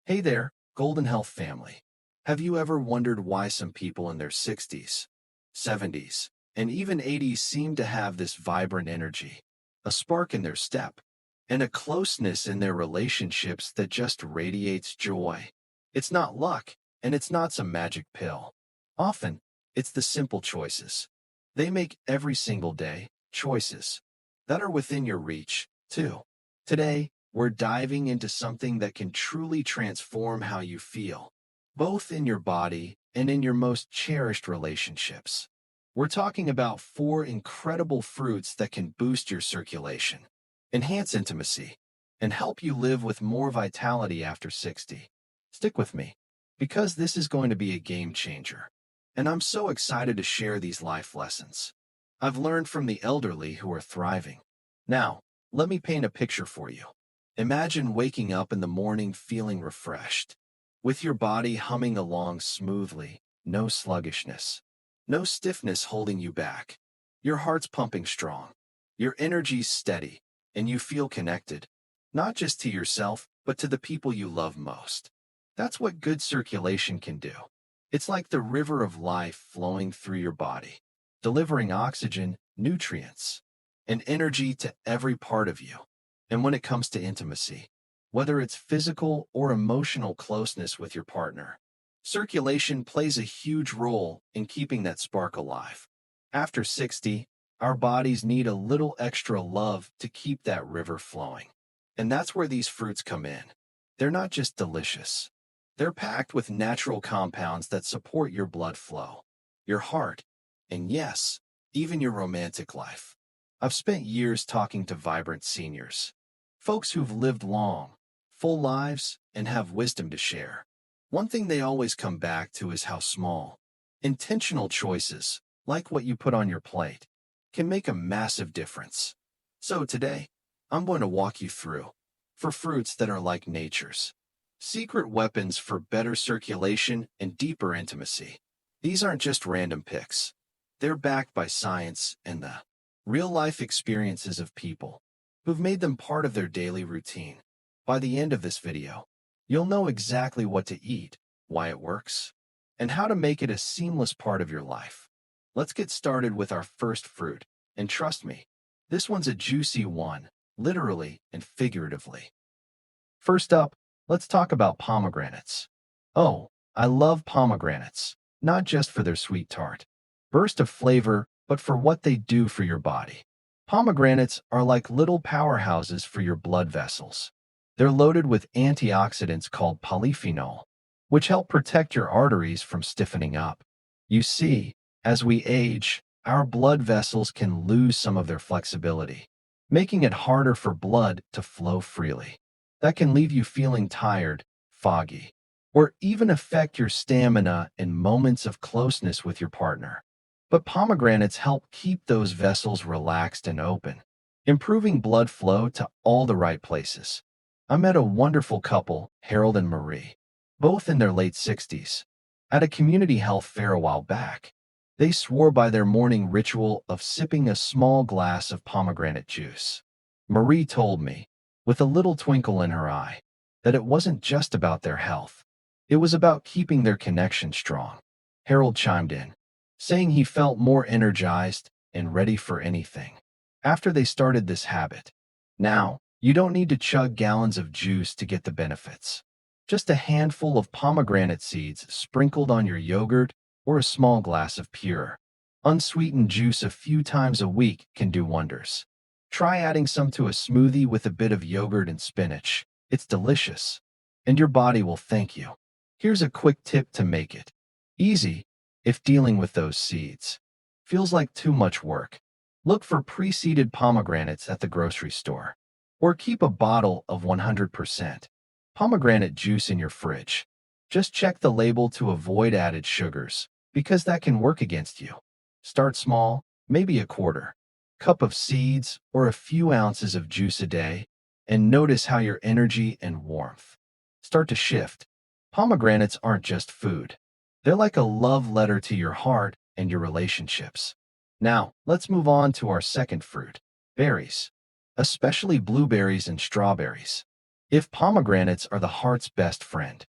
Hey there, Golden Health family. Have you ever wondered why some people in their 60s, 70s, and even 80s seem to have this vibrant energy, a spark in their step, and a closeness in their relationships that just radiates joy? It's not luck, and it's not some magic pill. Often, it's the simple choices. They make every single day, choices that are within your reach, too. Today, we're diving into something that can truly transform how you feel, both in your body and in your most cherished relationships. We're talking about four incredible fruits that can boost your circulation, enhance intimacy, and help you live with more vitality after 60. Stick with me, because this is going to be a game changer. And I'm so excited to share these life lessons I've learned from the elderly who are thriving. Now, let me paint a picture for you. Imagine waking up in the morning feeling refreshed, with your body humming along smoothly, no sluggishness, no stiffness holding you back. Your heart's pumping strong, your energy's steady, and you feel connected, not just to yourself, but to the people you love most. That's what good circulation can do. It's like the river of life flowing through your body, delivering oxygen, nutrients, and energy to every part of you. And when it comes to intimacy, whether it's physical or emotional closeness with your partner, circulation plays a huge role in keeping that spark alive. After 60, our bodies need a little extra love to keep that river flowing. And that's where these fruits come in. They're not just delicious. They're packed with natural compounds that support your blood flow, your heart, and yes, even your romantic life. I've spent years talking to vibrant seniors, folks who've lived long, full lives, and have wisdom to share. One thing they always come back to is how small, intentional choices, like what you put on your plate, can make a massive difference. So today, I'm going to walk you through four fruits that are like nature's secret weapons for better circulation and deeper intimacy. These aren't just random picks. They're backed by science and the real-life experiences of people who've made them part of their daily routine. By the end of this video, you'll know exactly what to eat, why it works, and how to make it a seamless part of your life. Let's get started with our first fruit, and trust me, this one's a juicy one, literally and figuratively. First up, let's talk about pomegranates. Oh, I love pomegranates, not just for their sweet tart burst of flavor, but for what they do for your body. Pomegranates are like little powerhouses for your blood vessels. They're loaded with antioxidants called polyphenol, which help protect your arteries from stiffening up. You see, as we age, our blood vessels can lose some of their flexibility, making it harder for blood to flow freely. That can leave you feeling tired, foggy, or even affect your stamina in moments of closeness with your partner. But pomegranates help keep those vessels relaxed and open, improving blood flow to all the right places. I met a wonderful couple, Harold and Marie, both in their late 60s, at a community health fair a while back. They swore by their morning ritual of sipping a small glass of pomegranate juice. Marie told me, with a little twinkle in her eye, that it wasn't just about their health. It was about keeping their connection strong. Harold chimed in, saying he felt more energized and ready for anything after they started this habit. Now, you don't need to chug gallons of juice to get the benefits. Just a handful of pomegranate seeds sprinkled on your yogurt or a small glass of pure, unsweetened juice a few times a week can do wonders. Try adding some to a smoothie with a bit of yogurt and spinach. It's delicious, and your body will thank you. Here's a quick tip to make it easy if dealing with those seeds feels like too much work. Look for pre-seeded pomegranates at the grocery store, or keep a bottle of 100% pomegranate juice in your fridge. Just check the label to avoid added sugars, because that can work against you. Start small, maybe a quarter cup of seeds or a few ounces of juice a day, and notice how your energy and warmth start to shift. Pomegranates aren't just food. They're like a love letter to your heart and your relationships. Now, let's move on to our second fruit, berries, especially blueberries and strawberries. If pomegranates are the heart's best friend,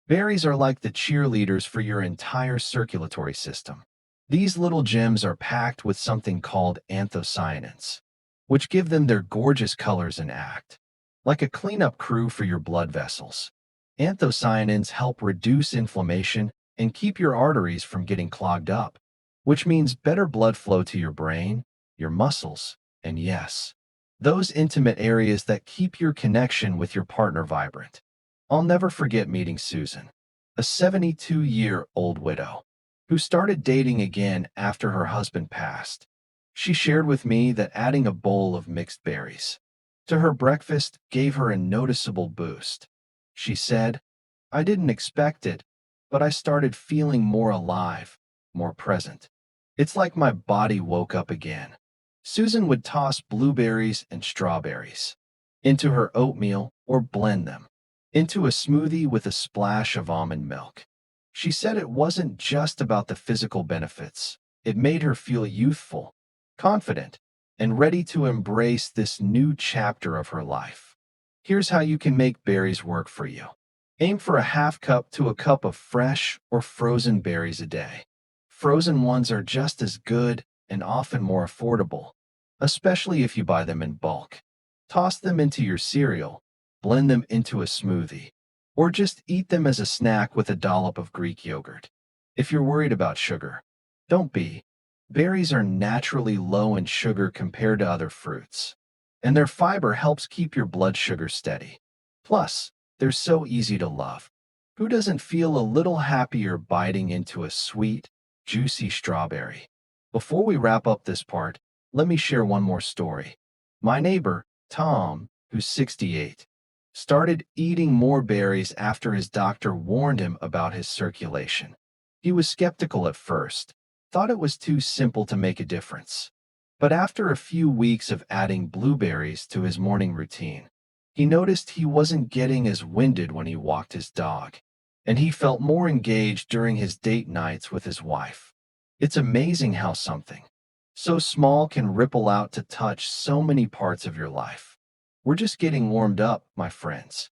berries are like the cheerleaders for your entire circulatory system. These little gems are packed with something called anthocyanins, which give them their gorgeous colors and act like a cleanup crew for your blood vessels. Anthocyanins help reduce inflammation and keep your arteries from getting clogged up, which means better blood flow to your brain, your muscles, and yes, those intimate areas that keep your connection with your partner vibrant. I'll never forget meeting Susan, a 72-year-old widow, who started dating again after her husband passed. She shared with me that adding a bowl of mixed berries to her breakfast gave her a noticeable boost. She said, "I didn't expect it, but I started feeling more alive, more present. It's like my body woke up again." Susan would toss blueberries and strawberries into her oatmeal or blend them into a smoothie with a splash of almond milk. She said it wasn't just about the physical benefits. It made her feel youthful, confident, and ready to embrace this new chapter of her life. Here's how you can make berries work for you. Aim for a half cup to a cup of fresh or frozen berries a day. Frozen ones are just as good and often more affordable, especially if you buy them in bulk. Toss them into your cereal, blend them into a smoothie, or just eat them as a snack with a dollop of Greek yogurt. If you're worried about sugar, don't be. Berries are naturally low in sugar compared to other fruits, and their fiber helps keep your blood sugar steady. Plus, they're so easy to love. Who doesn't feel a little happier biting into a sweet, juicy strawberry? Before we wrap up this part, let me share one more story. My neighbor, Tom, who's 68, started eating more berries after his doctor warned him about his circulation. He was skeptical at first, thought it was too simple to make a difference. But after a few weeks of adding blueberries to his morning routine, he noticed he wasn't getting as winded when he walked his dog, and he felt more engaged during his date nights with his wife. It's amazing how something so small can ripple out to touch so many parts of your life. We're just getting warmed up, my friends.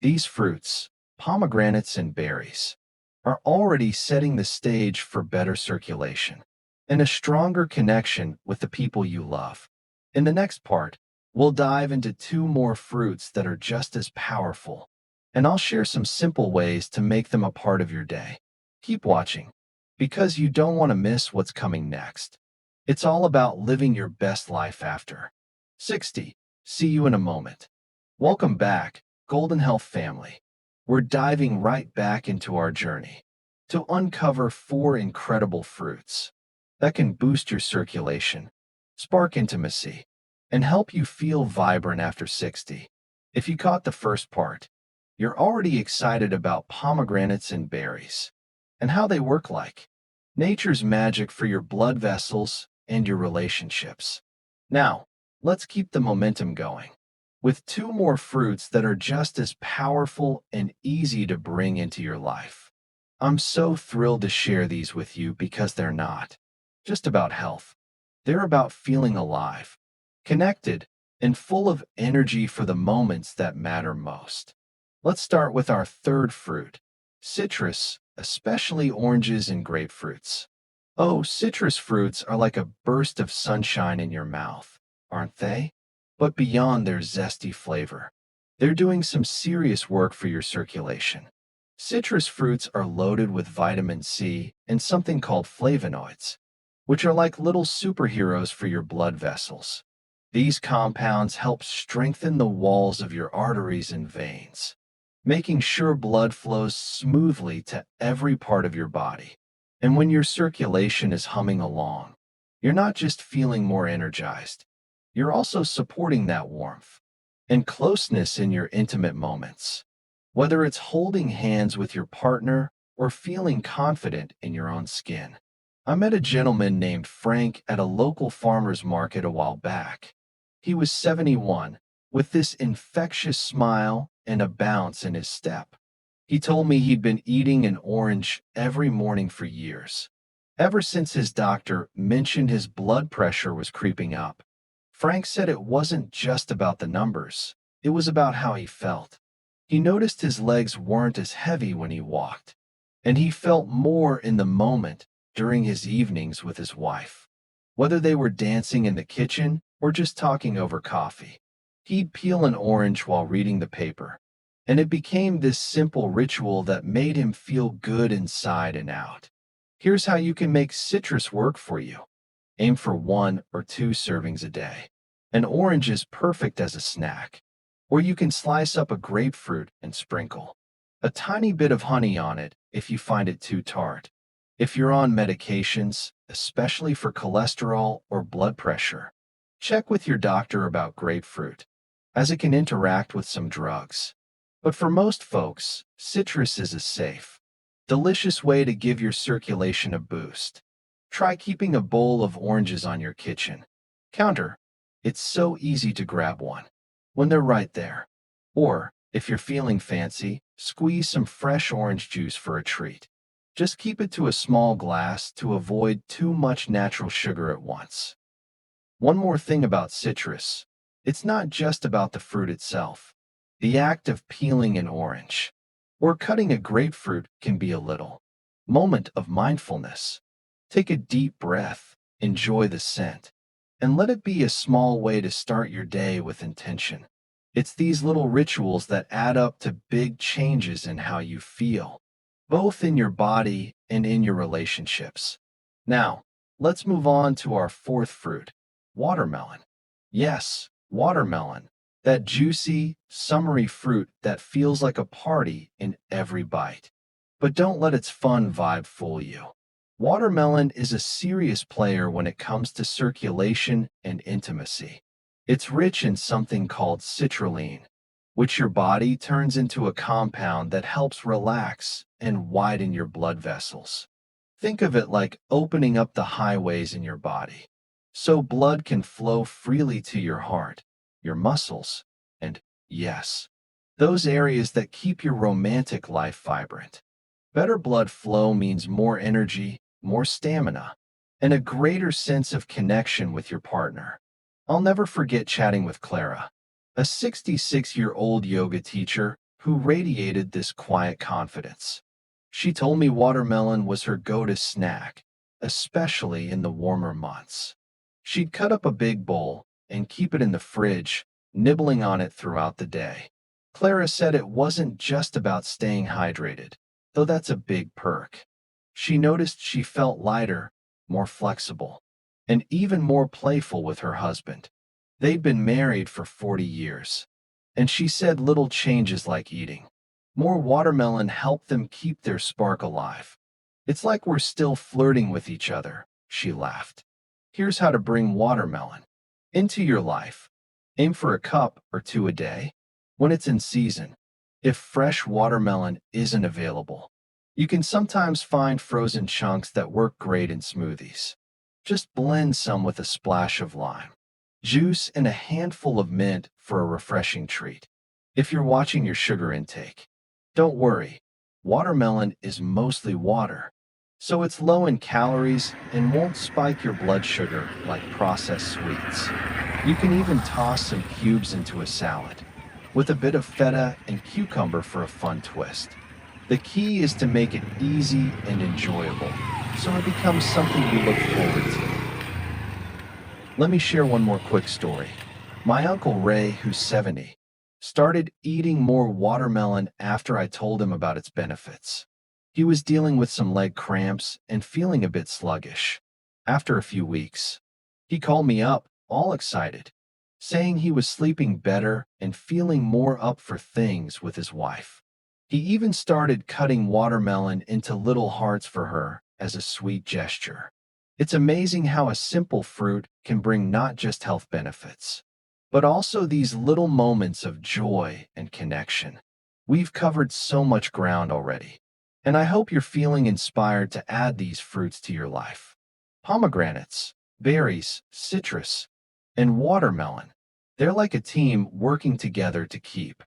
These fruits, pomegranates and berries, are already setting the stage for better circulation and a stronger connection with the people you love. In the next part, we'll dive into two more fruits that are just as powerful, and I'll share some simple ways to make them a part of your day. Keep watching, because you don't want to miss what's coming next. It's all about living your best life after 60. See you in a moment. Welcome back, Golden Health family. We're diving right back into our journey to uncover 4 incredible fruits that can boost your circulation, spark intimacy, and help you feel vibrant after 60. If you caught the first part, you're already excited about pomegranates and berries and how they work like nature's magic for your blood vessels and your relationships. Now, let's keep the momentum going with 2 more fruits that are just as powerful and easy to bring into your life. I'm so thrilled to share these with you because they're not just about health. They're about feeling alive, connected, and full of energy for the moments that matter most. Let's start with our third fruit, citrus, especially oranges and grapefruits. Oh, citrus fruits are like a burst of sunshine in your mouth, aren't they? But beyond their zesty flavor, they're doing some serious work for your circulation. Citrus fruits are loaded with vitamin C and something called flavonoids, which are like little superheroes for your blood vessels. These compounds help strengthen the walls of your arteries and veins, making sure blood flows smoothly to every part of your body. And when your circulation is humming along, you're not just feeling more energized, you're also supporting that warmth and closeness in your intimate moments. Whether it's holding hands with your partner or feeling confident in your own skin. I met a gentleman named Frank at a local farmer's market a while back. He was 71, with this infectious smile and a bounce in his step. He told me he'd been eating an orange every morning for years, ever since his doctor mentioned his blood pressure was creeping up. Frank said it wasn't just about the numbers, it was about how he felt. He noticed his legs weren't as heavy when he walked, and he felt more in the moment during his evenings with his wife. Whether they were dancing in the kitchen or just talking over coffee, he'd peel an orange while reading the paper, and it became this simple ritual that made him feel good inside and out. Here's how you can make citrus work for you. Aim for 1 or 2 servings a day. An orange is perfect as a snack, or you can slice up a grapefruit and sprinkle a tiny bit of honey on it if you find it too tart. If you're on medications, especially for cholesterol or blood pressure, check with your doctor about grapefruit, as it can interact with some drugs. But for most folks, citrus is a safe, delicious way to give your circulation a boost. Try keeping a bowl of oranges on your kitchen counter. It's so easy to grab one when they're right there. Or, if you're feeling fancy, squeeze some fresh orange juice for a treat. Just keep it to a small glass to avoid too much natural sugar at once. One more thing about citrus. It's not just about the fruit itself. The act of peeling an orange or cutting a grapefruit can be a little moment of mindfulness. Take a deep breath, enjoy the scent, and let it be a small way to start your day with intention. It's these little rituals that add up to big changes in how you feel, both in your body and in your relationships. Now, let's move on to our fourth fruit, watermelon. Yes, watermelon, that juicy, summery fruit that feels like a party in every bite. But don't let its fun vibe fool you. Watermelon is a serious player when it comes to circulation and intimacy. It's rich in something called citrulline, which your body turns into a compound that helps relax and widen your blood vessels. Think of it like opening up the highways in your body, so blood can flow freely to your heart, your muscles, and, yes, those areas that keep your romantic life vibrant. Better blood flow means more energy, more stamina, and a greater sense of connection with your partner. I'll never forget chatting with Clara, a 66-year-old yoga teacher who radiated this quiet confidence. She told me watermelon was her go-to snack, especially in the warmer months. She'd cut up a big bowl and keep it in the fridge, nibbling on it throughout the day. Clara said it wasn't just about staying hydrated, though that's a big perk. She noticed she felt lighter, more flexible, and even more playful with her husband. They'd been married for 40 years, and she said little changes like eating more watermelon helped them keep their spark alive. It's like we're still flirting with each other, she laughed. Here's how to bring watermelon into your life. Aim for a cup or two a day when it's in season. If fresh watermelon isn't available, you can sometimes find frozen chunks that work great in smoothies. Just blend some with a splash of lime juice and a handful of mint for a refreshing treat. If you're watching your sugar intake, don't worry. Watermelon is mostly water, so it's low in calories and won't spike your blood sugar like processed sweets. You can even toss some cubes into a salad, with a bit of feta and cucumber for a fun twist. The key is to make it easy and enjoyable, so it becomes something you look forward to. Let me share one more quick story. My Uncle Ray, who's 70, started eating more watermelon after I told him about its benefits. He was dealing with some leg cramps and feeling a bit sluggish. After a few weeks, he called me up, all excited, saying he was sleeping better and feeling more up for things with his wife. He even started cutting watermelon into little hearts for her as a sweet gesture. It's amazing how a simple fruit can bring not just health benefits, but also these little moments of joy and connection. We've covered so much ground already, and I hope you're feeling inspired to add these fruits to your life. Pomegranates, berries, citrus, and watermelon. They're like a team working together to keep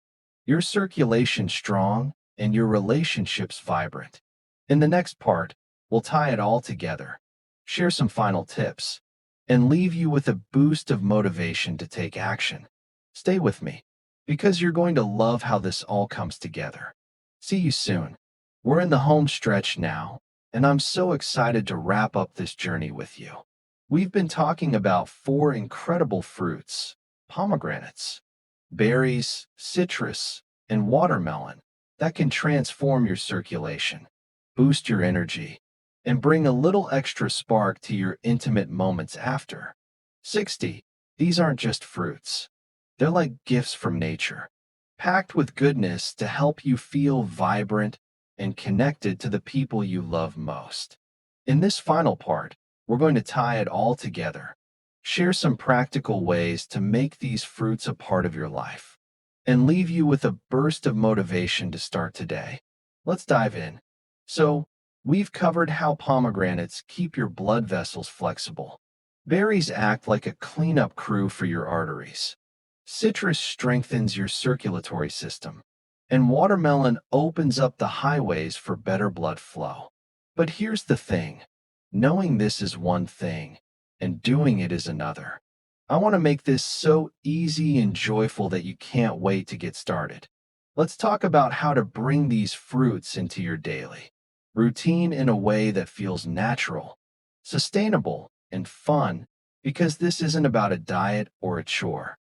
your circulation strong and your relationships vibrant. In the next part, we'll tie it all together, share some final tips, and leave you with a boost of motivation to take action. Stay with me, because you're going to love how this all comes together. See you soon. We're in the home stretch now, and I'm so excited to wrap up this journey with you. We've been talking about four incredible fruits: pomegranates, berries, citrus, and watermelon that can transform your circulation, boost your energy, and bring a little extra spark to your intimate moments after. 60. These aren't just fruits. They're like gifts from nature, packed with goodness to help you feel vibrant and connected to the people you love most. In this final part, we're going to tie it all together, share some practical ways to make these fruits a part of your life, and leave you with a burst of motivation to start today. Let's dive in. So, we've covered how pomegranates keep your blood vessels flexible. Berries act like a cleanup crew for your arteries. Citrus strengthens your circulatory system, and watermelon opens up the highways for better blood flow. But here's the thing: knowing this is one thing, and doing it is another. I want to make this so easy and joyful that you can't wait to get started. Let's talk about how to bring these fruits into your daily routine in a way that feels natural, sustainable, and fun, because this isn't about a diet or a chore.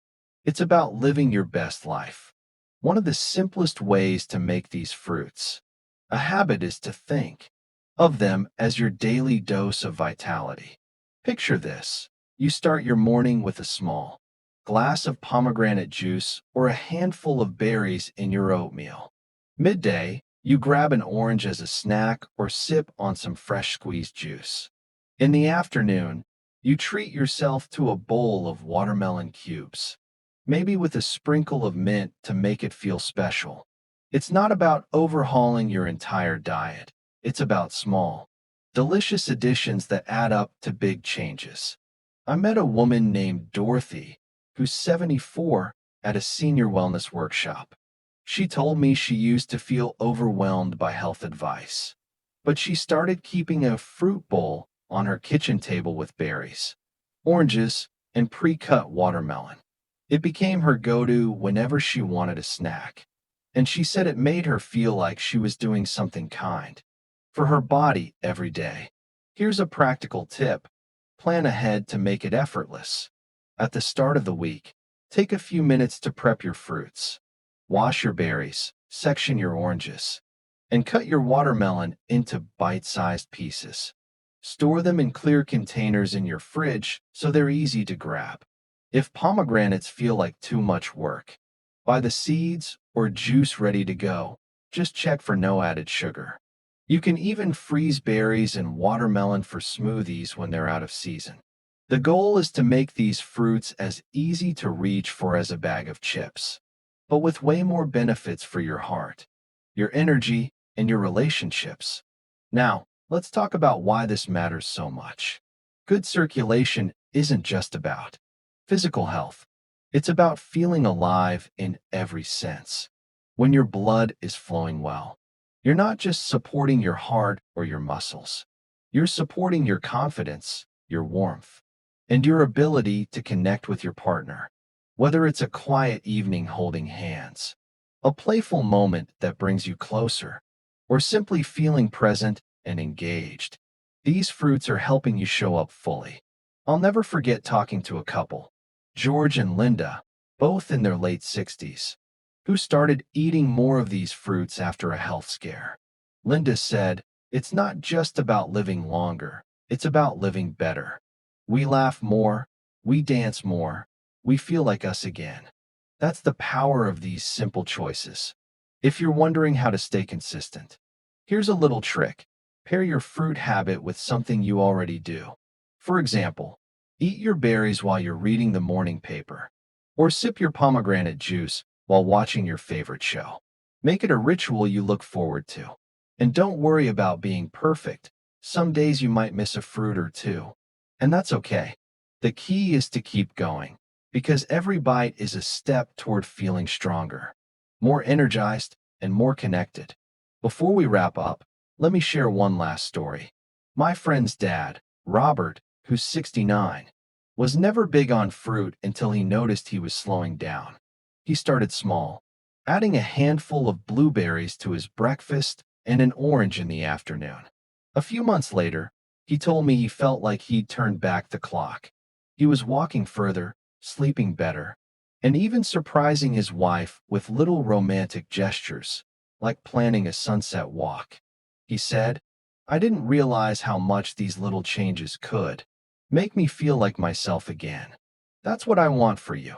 It's about living your best life. One of the simplest ways to make these fruits a habit is to think of them as your daily dose of vitality. Picture this. You start your morning with a small glass of pomegranate juice or a handful of berries in your oatmeal. Midday, you grab an orange as a snack or sip on some fresh squeezed juice. In the afternoon, you treat yourself to a bowl of watermelon cubes, maybe with a sprinkle of mint to make it feel special. It's not about overhauling your entire diet. It's about small, delicious additions that add up to big changes. I met a woman named Dorothy, who's 74, at a senior wellness workshop. She told me she used to feel overwhelmed by health advice, but she started keeping a fruit bowl on her kitchen table with berries, oranges, and pre-cut watermelon. It became her go-to whenever she wanted a snack, and she said it made her feel like she was doing something kind for her body every day. Here's a practical tip: plan ahead to make it effortless. At the start of the week, take a few minutes to prep your fruits. Wash your berries, section your oranges, and cut your watermelon into bite-sized pieces. Store them in clear containers in your fridge so they're easy to grab. If pomegranates feel like too much work, buy the seeds or juice ready to go. Just check for no added sugar. You can even freeze berries and watermelon for smoothies when they're out of season. The goal is to make these fruits as easy to reach for as a bag of chips, but with way more benefits for your heart, your energy, and your relationships. Now, let's talk about why this matters so much. Good circulation isn't just about physical health. It's about feeling alive in every sense. When your blood is flowing well, you're not just supporting your heart or your muscles. You're supporting your confidence, your warmth, and your ability to connect with your partner. Whether it's a quiet evening holding hands, a playful moment that brings you closer, or simply feeling present and engaged, these fruits are helping you show up fully. I'll never forget talking to a couple, George and Linda, both in their late 60s, who started eating more of these fruits after a health scare. Linda said, "It's not just about living longer, it's about living better. We laugh more, we dance more, we feel like us again." That's the power of these simple choices. If you're wondering how to stay consistent, here's a little trick. Pair your fruit habit with something you already do. For example, eat your berries while you're reading the morning paper, or sip your pomegranate juice while watching your favorite show. Make it a ritual you look forward to. And don't worry about being perfect. Some days you might miss a fruit or two, and that's okay. The key is to keep going, because every bite is a step toward feeling stronger, more energized, and more connected. Before we wrap up, let me share one last story. My friend's dad, Robert, who's 69, was never big on fruit until he noticed he was slowing down. He started small, adding a handful of blueberries to his breakfast and an orange in the afternoon. A few months later, he told me he felt like he'd turned back the clock. He was walking further, sleeping better, and even surprising his wife with little romantic gestures, like planning a sunset walk. He said, "I didn't realize how much these little changes could make me feel like myself again. That's what I want for you,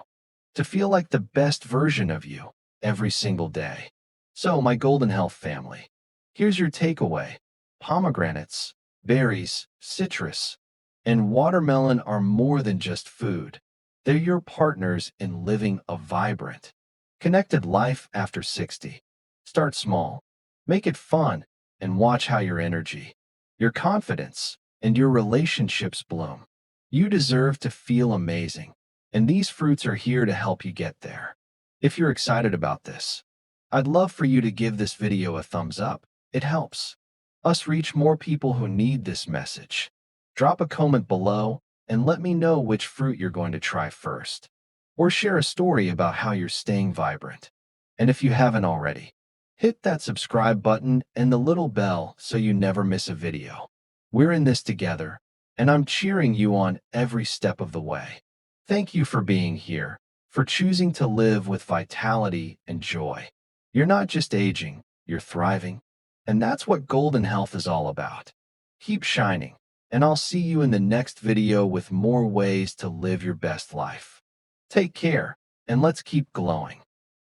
to feel like the best version of you every single day." So, my Golden Health family, here's your takeaway. Pomegranates, berries, citrus, and watermelon are more than just food. They're your partners in living a vibrant, connected life after 60. Start small, make it fun, and watch how your energy, your confidence, and your relationships bloom. You deserve to feel amazing, and these fruits are here to help you get there. If you're excited about this, I'd love for you to give this video a thumbs up. It helps us reach more people who need this message. Drop a comment below and let me know which fruit you're going to try first. Or share a story about how you're staying vibrant. And if you haven't already, hit that subscribe button and the little bell so you never miss a video. We're in this together, and I'm cheering you on every step of the way. Thank you for being here, for choosing to live with vitality and joy. You're not just aging, you're thriving. And that's what Golden Health is all about. Keep shining, and I'll see you in the next video with more ways to live your best life. Take care, and let's keep glowing.